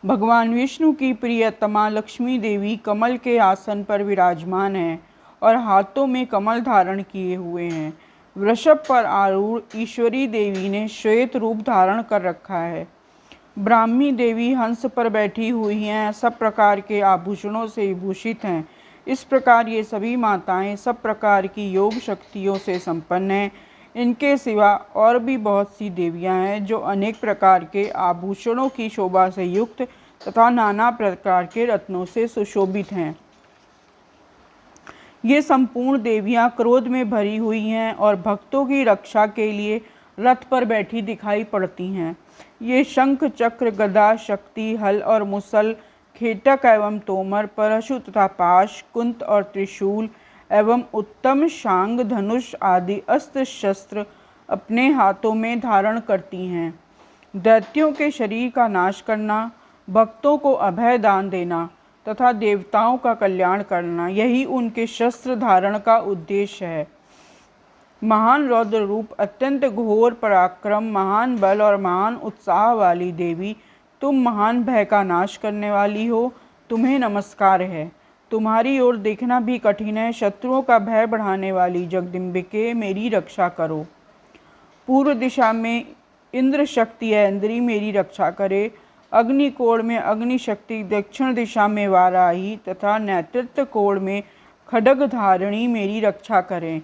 भगवान विष्णु की प्रियतमा लक्ष्मी देवी कमल के आसन पर विराजमान है और हाथों में कमल धारण किए हुए हैं। वृषभ पर आरूढ़ ईश्वरी देवी ने श्वेत रूप धारण कर रखा है। ब्राह्मी देवी हंस पर बैठी हुई हैं, सब प्रकार के आभूषणों से विभूषित हैं। इस प्रकार ये सभी माताएं सब प्रकार की योग शक्तियों से संपन्न हैं। इनके सिवा और भी बहुत सी देवियां हैं जो अनेक प्रकार के आभूषणों की शोभा से युक्त तथा नाना प्रकार के रत्नों से सुशोभित हैं। ये संपूर्ण देवियां क्रोध में भरी हुई हैं और भक्तों की रक्षा के लिए रथ पर बैठी दिखाई पड़ती हैं। ये शंख, चक्र, गदा, शक्ति, हल और मुसल, खेटक एवं तोमर, परशु तथा पाश, कुंत और त्रिशूल एवं उत्तम शांग, धनुष आदि अस्त्र शस्त्र अपने हाथों में धारण करती हैं। दैत्यों के शरीर का नाश करना, भक्तों को अभय दान देना तथा देवताओं का कल्याण करना, यही उनके शस्त्र धारण का उद्देश्य है। महान रौद्र रूप, अत्यंत घोर पराक्रम, महान बल और महान उत्साह वाली देवी, तुम महान भय का नाश करने वाली हो, तुम्हें नमस्कार है। तुम्हारी ओर देखना भी कठिन है। शत्रुओं का भय बढ़ाने वाली जगदम्बिके, मेरी रक्षा करो। पूर्व दिशा में इंद्र शक्ति ऐन्द्री मेरी रक्षा करे। अग्निकोण में अग्नि शक्ति, दक्षिण दिशा में वाराही तथा नेतृत्व कोण में खड्ग धारिणी मेरी रक्षा करें।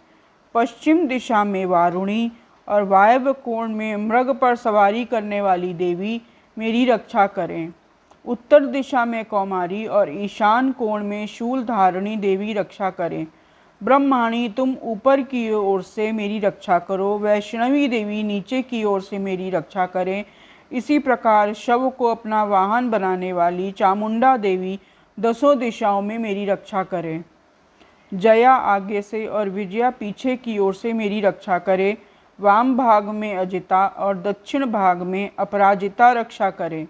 पश्चिम दिशा में वारुणी और वायव्य कोण में मृग पर सवारी करने वाली देवी मेरी रक्षा करें। उत्तर दिशा में कौमारी और ईशान कोण में शूल धारिणी देवी रक्षा करें। ब्रह्माणी, तुम ऊपर की ओर से मेरी रक्षा करो। वैष्णवी देवी नीचे की ओर से मेरी रक्षा करें। इसी प्रकार शव को अपना वाहन बनाने वाली चामुंडा देवी दसों दिशाओं में मेरी रक्षा करें। जया आगे से और विजया पीछे की ओर से मेरी रक्षा करे। वाम भाग में अजिता और दक्षिण भाग में अपराजिता रक्षा करें।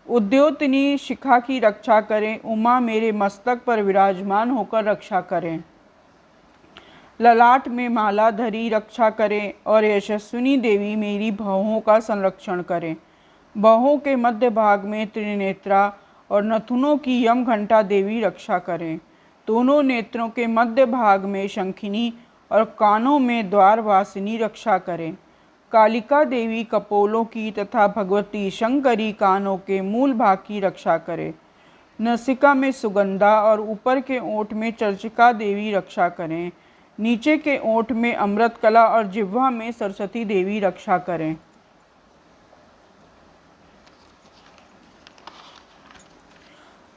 उद्योतनी शिखा की रक्षा करें। उमा मेरे मस्तक पर विराजमान होकर रक्षा करें। ललाट में मालाधरी रक्षा करें और यशस्विनी देवी मेरी भौहों का संरक्षण करें। भौहों के मध्य भाग में त्रिनेत्रा और नथुनों की यम घंटा देवी रक्षा करें। दोनों नेत्रों के मध्य भाग में शंखिनी और कानों में द्वारवासिनी रक्षा करें। कालिका देवी कपोलों की तथा भगवती शंकरी कानों के मूल भाग की रक्षा करें। नसिका में सुगंधा और ऊपर के ओंठ में चर्चिका देवी रक्षा करें। नीचे के ओंठ में अमृतकला और जिह्वा में सरस्वती देवी रक्षा करें।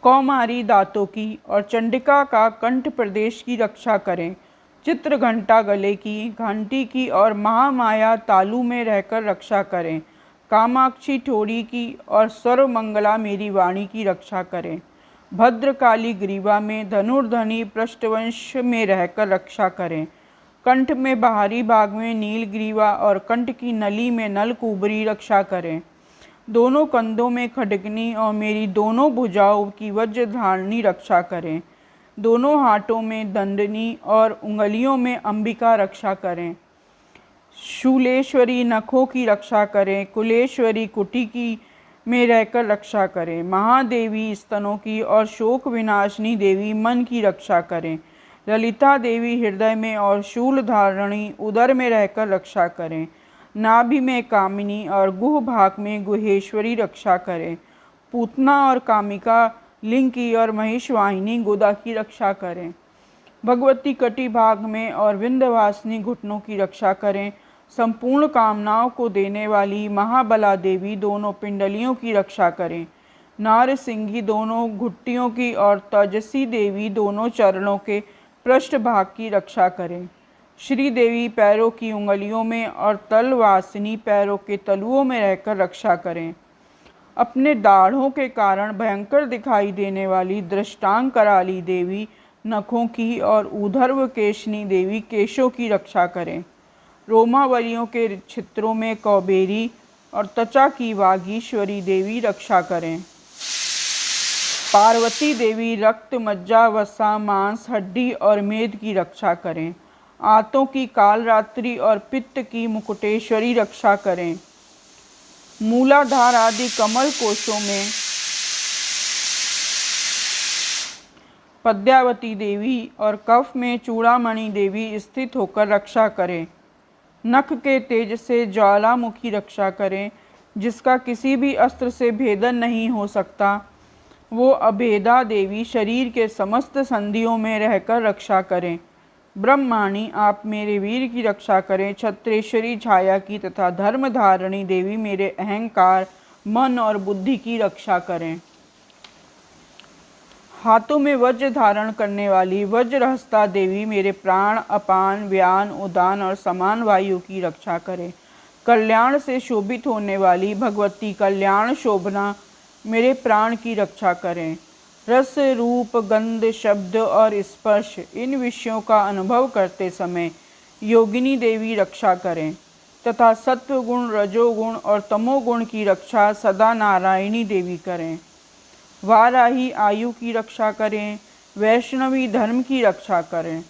कौमारी दांतों की और चंडिका का कंठ प्रदेश की रक्षा करें। चित्र घंटा गले की, घंटी की और महामाया तालू में रहकर रक्षा करें। कामाक्षी ठोड़ी की और सर्वमंगला मेरी वाणी की रक्षा करें। भद्रकाली ग्रीवा में, धनुर्धनी पृष्ठवंश में रहकर रक्षा करें। कंठ में बाहरी भाग में नीलग्रीवा और कंठ की नली में नलकुबरी रक्षा करें। दोनों कंधों में खड्गनी और मेरी दोनों भुजाओं की वज्रधारणी रक्षा करें। दोनों हाथों में दंडनी और उंगलियों में अंबिका रक्षा करें। शूलेश्वरी नखों की रक्षा करें। कुलेश्वरी कुटी की में रहकर रक्षा करें। महादेवी स्तनों की और शोक विनाशिनी देवी मन की रक्षा करें। ललिता देवी हृदय में और शूल धारणी उदर में रहकर रक्षा करें। नाभि में कामिनी और गुह भाग में गुहेश्वरी रक्षा करें। पूतना और कामिका लिंग की और महिषवाहिनी गोदा की रक्षा करें। भगवती कटी भाग में और विंध्यवासिनी घुटनों की रक्षा करें। संपूर्ण कामनाओं को देने वाली महाबला देवी दोनों पिंडलियों की रक्षा करें। नारसिंही दोनों घुट्टियों की और तेजसी देवी दोनों चरणों के पृष्ठ भाग की रक्षा करें। श्री देवी पैरों की उंगलियों में और तलवासिनी पैरों के तलुओं में रहकर रक्षा करें। अपने दाढ़ों के कारण भयंकर दिखाई देने वाली दृष्टांग कराली देवी नखों की और ऊर्ध्व केशनी देवी केशों की रक्षा करें। रोमावलियों के छित्रों में कौबेरी और त्वचा की वागीश्वरी देवी रक्षा करें। पार्वती देवी रक्त, मज्जा, वसा, मांस, हड्डी और मेद की रक्षा करें। आंतों की कालरात्रि और पित्त की मुकुटेश्वरी रक्षा करें। मूलाधार आदि कमल कोशों में पद्यावती देवी और कफ में चूड़ामणि देवी स्थित होकर रक्षा करें। नख के तेज से ज्वालामुखी रक्षा करें, जिसका किसी भी अस्त्र से भेदन नहीं हो सकता। वो अभेदा देवी शरीर के समस्त संधियों में रहकर रक्षा करें। ब्रह्माणी आप मेरे वीर की रक्षा करें। छत्रेश्वरी छाया की तथा धर्मधारिणी देवी मेरे अहंकार, मन और बुद्धि की रक्षा करें। हाथों में वज्र धारण करने वाली वज्रहस्ता देवी मेरे प्राण, अपान, व्यान, उदान और समान वायु की रक्षा करें। कल्याण से शोभित होने वाली भगवती कल्याण शोभना मेरे प्राण की रक्षा करें। रस, रूप, गंध, शब्द और स्पर्श इन विषयों का अनुभव करते समय योगिनी देवी रक्षा करें तथा सत्वगुण, रजोगुण और तमोगुण की रक्षा सदा नारायणी देवी करें। वाराही आयु की रक्षा करें। वैष्णवी धर्म की रक्षा करें।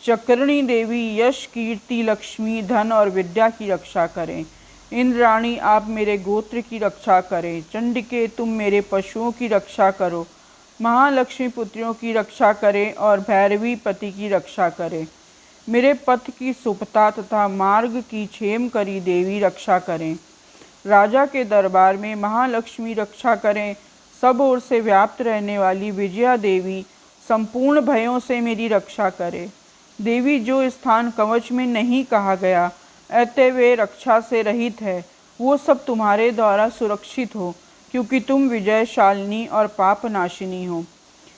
चक्रणी देवी यश, कीर्ति, लक्ष्मी, धन और विद्या की रक्षा करें। इंद्राणी आप मेरे गोत्र की रक्षा करें। चंडिके तुम मेरे पशुओं की रक्षा करो। महालक्ष्मी पुत्रियों की रक्षा करें और भैरवी पति की रक्षा करें। मेरे पथ की सुपता तथा मार्ग की क्षेमकरी देवी रक्षा करें। राजा के दरबार में महालक्ष्मी रक्षा करें। सब ओर से व्याप्त रहने वाली विजया देवी संपूर्ण भयों से मेरी रक्षा करे। देवी जो स्थान कवच में नहीं कहा गया अतः वे रक्षा से रहित है, वो सब तुम्हारे द्वारा सुरक्षित हो, क्योंकि तुम विजयशालिनी और पापनाशिनी हो।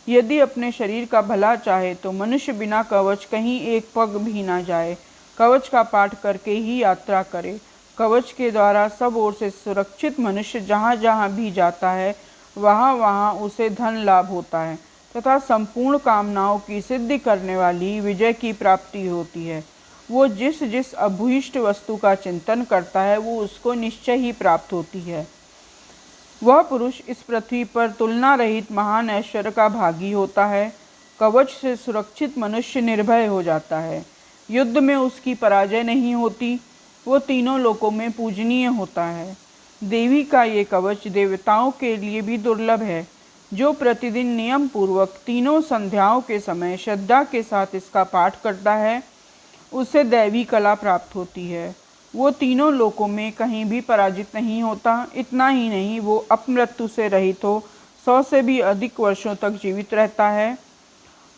यदि अपने शरीर का भला चाहे तो मनुष्य बिना कवच कहीं एक पग भी ना जाए। कवच का पाठ करके ही यात्रा करे। कवच के द्वारा सब ओर से सुरक्षित मनुष्य जहाँ जहाँ भी जाता है वहाँ वहाँ उसे धन लाभ होता है तथा संपूर्ण कामनाओं की सिद्धि करने वाली विजय की प्राप्ति होती है। वो जिस जिस अभीष्ट वस्तु का चिंतन करता है वो उसको निश्चय ही प्राप्त होती है। वह पुरुष इस पृथ्वी पर तुलना रहित महान ऐश्वर्य का भागी होता है। कवच से सुरक्षित मनुष्य निर्भय हो जाता है। युद्ध में उसकी पराजय नहीं होती। वो तीनों लोकों में पूजनीय होता है। देवी का ये कवच देवताओं के लिए भी दुर्लभ है। जो प्रतिदिन नियम पूर्वक तीनों संध्याओं के समय श्रद्धा के साथ इसका पाठ करता है उसे दैवी कला प्राप्त होती है। वो तीनों लोकों में कहीं भी पराजित नहीं होता। इतना ही नहीं, वो अपमृत्यु से रहित हो 100 से भी अधिक वर्षों तक जीवित रहता है।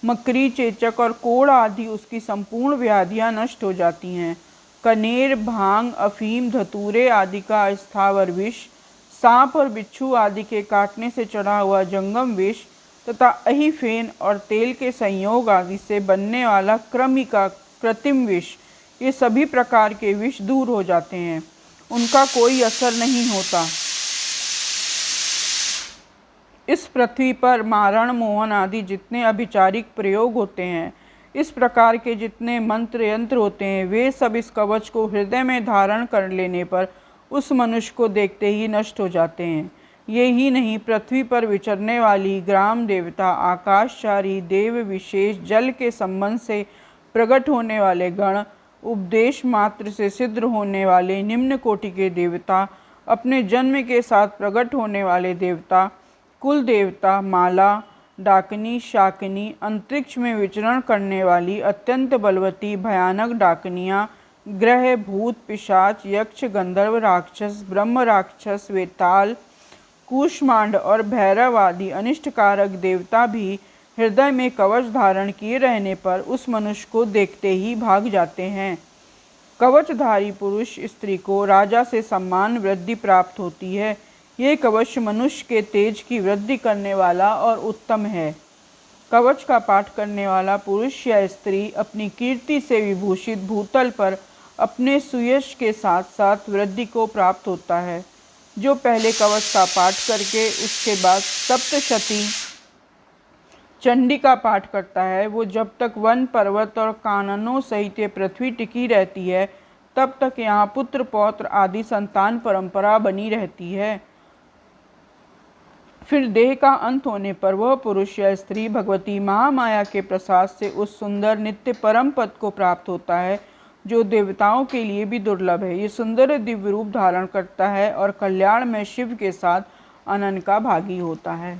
मकरी, चेचक और कोढ़ आदि उसकी संपूर्ण व्याधियां नष्ट हो जाती हैं। कनेर, भांग, अफीम, धतूरे आदि का स्थावर विष, सांप और बिच्छू आदि के काटने से चढ़ा हुआ जंगम विष तथा अहिफेन और तेल के संयोग आदि से बनने वाला कृमि का कृत्रिम विष, ये सभी प्रकार के विष दूर हो जाते हैं। उनका कोई असर नहीं होता। इस पृथ्वी पर मारण, मोहन आदि जितने अभिचारिक प्रयोग होते हैं, इस प्रकार के जितने मंत्र यंत्र होते हैं, वे सब इस कवच को हृदय में धारण कर लेने पर उस मनुष्य को देखते ही नष्ट हो जाते हैं। ये ही नहीं, पृथ्वी पर विचरने वाली ग्राम देवता, आकाशचारी देव विशेष, जल के संबंध से प्रकट होने वाले गण, उपदेश मात्र से सिद्ध होने वाले निम्न कोटि के देवता, अपने जन्म के साथ प्रकट होने वाले देवता, कुल देवता, माला, डाकनी, शाकिनी, अंतरिक्ष में विचरण करने वाली अत्यंत बलवती भयानक डाकनियाँ, ग्रह, भूत, पिशाच, यक्ष, गंधर्व, राक्षस, ब्रह्म राक्षस, वेताल, कूष्मांड और भैरव आदि अनिष्टकारक देवता भी हृदय में कवच धारण किए रहने पर उस मनुष्य को देखते ही भाग जाते हैं। कवचधारी पुरुष स्त्री को राजा से सम्मान वृद्धि प्राप्त होती है। ये कवच मनुष्य के तेज की वृद्धि करने वाला और उत्तम है। कवच का पाठ करने वाला पुरुष या स्त्री अपनी कीर्ति से विभूषित भूतल पर अपने सुयश के साथ साथ वृद्धि को प्राप्त होता है। जो पहले कवच का पाठ करके उसके बाद सप्तशती चंडी का पाठ करता है, वो जब तक वन, पर्वत और काननों सहित ये पृथ्वी टिकी रहती है तब तक यहाँ पुत्र, पौत्र आदि संतान परंपरा बनी रहती है। फिर देह का अंत होने पर वह पुरुष या स्त्री भगवती महामाया के प्रसाद से उस सुंदर नित्य परम पद को प्राप्त होता है जो देवताओं के लिए भी दुर्लभ है। ये सुंदर दिव्य रूप धारण करता है और कल्याण में शिव के साथ अनन का भागी होता है।